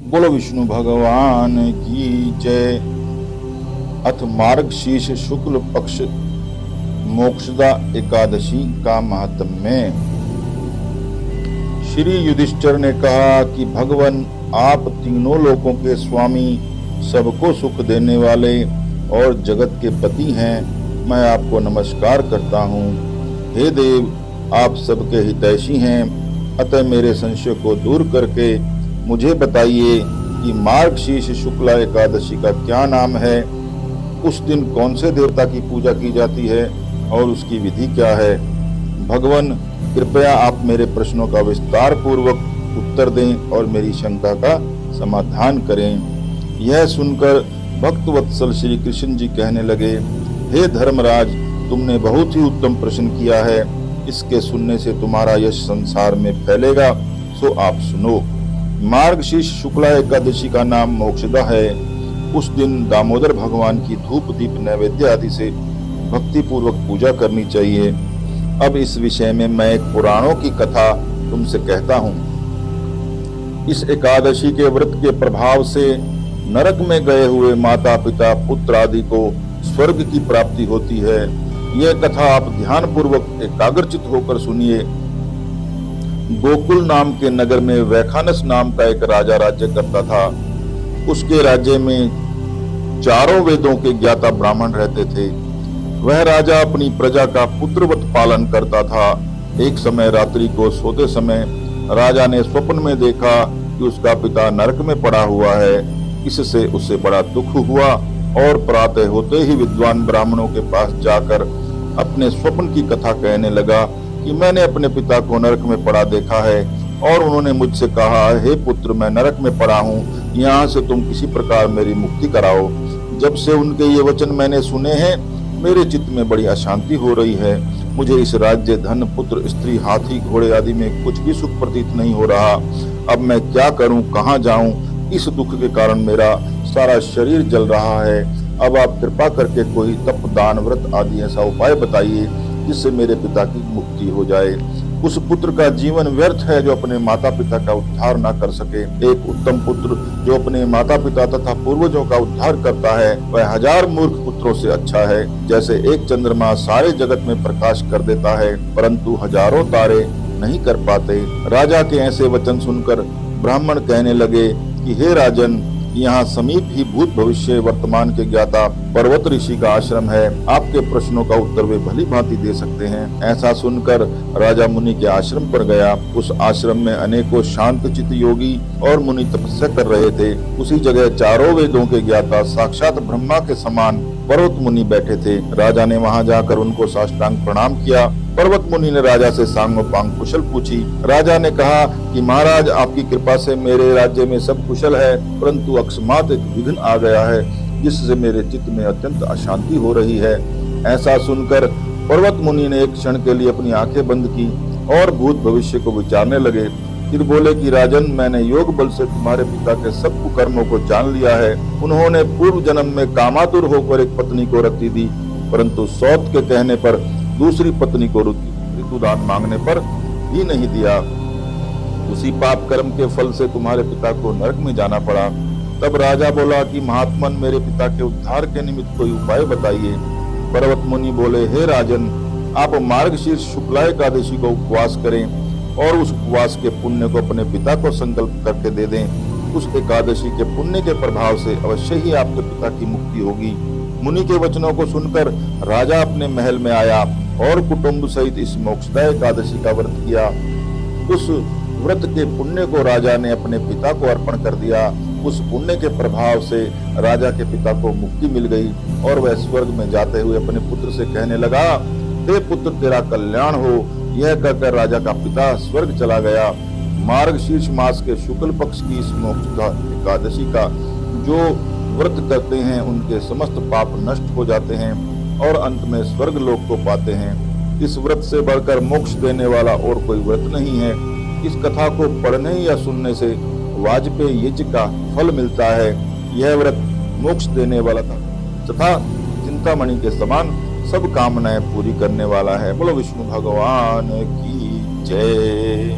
बोलो विष्णु भगवान की जय। अथ मार्गशीर्ष शुक्ल पक्ष मोक्षदा एकादशी का महात्म्य। श्री युधिष्ठिर ने कहा कि भगवान, आप तीनों लोकों के स्वामी, सबको सुख देने वाले और जगत के पति हैं। मैं आपको नमस्कार करता हूँ। हे देव, आप सबके हितैषी हैं, अतः मेरे संशय को दूर करके मुझे बताइए कि मार्गशीर्ष शुक्ला एकादशी का क्या नाम है, उस दिन कौन से देवता की पूजा की जाती है और उसकी विधि क्या है। भगवान, कृपया आप मेरे प्रश्नों का विस्तार पूर्वक उत्तर दें और मेरी शंका का समाधान करें। यह सुनकर भक्त वत्सल श्री कृष्ण जी कहने लगे, हे धर्मराज, तुमने बहुत ही उत्तम प्रश्न किया है। इसके सुनने से तुम्हारा यश संसार में फैलेगा, सो आप सुनो। मार्गशीर्ष शुक्ला एकादशी का नाम मोक्षदा है। उस दिन दामोदर भगवान की धूप दीप नैवेद्य आदि से भक्ति पूर्वक पूजा करनी चाहिए। अब इस विषय में मैं एक पुराणों की कथा तुमसे कहता हूँ। इस एकादशी के व्रत के प्रभाव से नरक में गए हुए माता पिता पुत्र आदि को स्वर्ग की प्राप्ति होती है। यह कथा आप ध्यान पूर्वक एकाग्रचित होकर सुनिए। गोकुल नाम के नगर में वैखानस नाम का एक राजा राज्य करता था। उसके राज्य में चारों वेदों के ज्ञाता ब्राह्मण रहते थे। वह राजा अपनी प्रजा का पुत्रवत पालन करता था। एक समय रात्रि को सोते समय राजा ने स्वप्न में देखा कि उसका पिता नरक में पड़ा हुआ है। इससे उसे बड़ा दुख हुआ और प्रातः होते ही विद्वान ब्राह्मणों के पास जाकर अपने स्वप्न की कथा कहने लगा कि मैंने अपने पिता को नरक में पड़ा देखा है और उन्होंने मुझसे कहा, हे पुत्र, मैं नरक में पड़ा हूँ, यहाँ से तुम किसी प्रकार मेरी मुक्ति कराओ। जब से उनके ये वचन मैंने सुने हैं, मेरे चित्त में बड़ी अशांति हो रही है। मुझे इस राज्य, धन, पुत्र, स्त्री, हाथी, घोड़े आदि में कुछ भी सुख प्रतीत नहीं हो रहा। अब मैं क्या करूं, कहाँ जाऊं? इस दुख के कारण मेरा सारा शरीर जल रहा है। अब आप कृपा करके कोई तप, दान, व्रत आदि ऐसा उपाय बताइए जिससे मेरे पिता की मुक्ति हो जाए। उस पुत्र का जीवन व्यर्थ है जो अपने माता पिता का उद्धार न कर सके। एक उत्तम पुत्र जो अपने माता पिता तथा पूर्वजों का उद्धार करता है, वह 1000 मूर्ख पुत्रों से अच्छा है। जैसे एक चंद्रमा सारे जगत में प्रकाश कर देता है, परंतु हजारों तारे नहीं कर पाते। राजा के ऐसे वचन सुनकर ब्राह्मण कहने लगे कि हे राजन, यहाँ समीप ही भूत भविष्य वर्तमान के ज्ञाता पर्वत ऋषि का आश्रम है। आपके प्रश्नों का उत्तर वे भली भांति दे सकते हैं। ऐसा सुनकर राजा मुनि के आश्रम पर गया। उस आश्रम में अनेकों शांत चित्त योगी और मुनि तपस्या कर रहे थे। उसी जगह चारों वेदों के ज्ञाता साक्षात ब्रह्मा के समान पर्वत मुनि बैठे थे। राजा ने वहां जाकर उनको साष्टांग प्रणाम किया। पर्वत मुनि ने राजा से सांगोपांग कुशल पूछी। राजा ने कहा कि महाराज, आपकी कृपा से मेरे राज्य में सब कुशल है, परंतु अकस्मात एक विघ्न आ गया है जिससे मेरे चित्त में अत्यंत अशांति हो रही है। ऐसा सुनकर पर्वत मुनि ने एक क्षण के लिए अपनी आंखें बंद की और भूत भविष्य को विचारने लगे। फिर बोले कि राजन, मैंने योग बल से तुम्हारे पिता के सब कुकर्मों को जान लिया है। उन्होंने पूर्व जन्म में कामातुर होकर एक पत्नी को रति दी, परंतु सौत के कहने पर दूसरी पत्नी को ऋतुदान मांगने पर भी नहीं दिया। उसी पाप कर्म के फल से तुम्हारे पिता को नरक में जाना पड़ा। तब राजा बोला कि महात्मन, मेरे पिता के उद्धार के निमित्त कोई उपाय बताइए। पर्वत मुनि बोले, हे राजन, आप मार्गशीर्ष शुक्ला एकादशी को उपवास करें और उस उपवास के पुण्य को अपने पिता को संकल्प करके दे दें। उस एकादशी के पुण्य के प्रभाव से अवश्य ही आपके पिता की मुक्ति होगी। मुनि के वचनों को सुनकर राजा अपने महल में आया और कुटुंब सहित इस मोक्षदा एकादशी का व्रत किया। उस व्रत के पुण्य को राजा ने अपने पिता को अर्पण कर दिया। उस पुण्य के प्रभाव से राजा के पिता को मुक्ति मिल गई और वह स्वर्ग में जाते हुए अपने पुत्र से कहने लगा, हे पुत्र, तेरा कल्याण हो। यह कहकर राजा का पिता स्वर्ग चला गया। मार्गशीर्ष मास के शुक्ल पक्ष की इस मोक्षदा एकादशी का जो व्रत करते हैं, उनके समस्त पाप नष्ट हो जाते हैं और अंत में स्वर्ग लोक को पाते हैं। इस व्रत से बढ़कर मोक्ष देने वाला और कोई व्रत नहीं है। इस कथा को पढ़ने या सुनने से वाजपेयी यज्ञ का फल मिलता है। यह व्रत मोक्ष देने वाला था तथा चिंतामणि के समान सब कामनाएं पूरी करने वाला है। बोलो विष्णु भगवान की जय।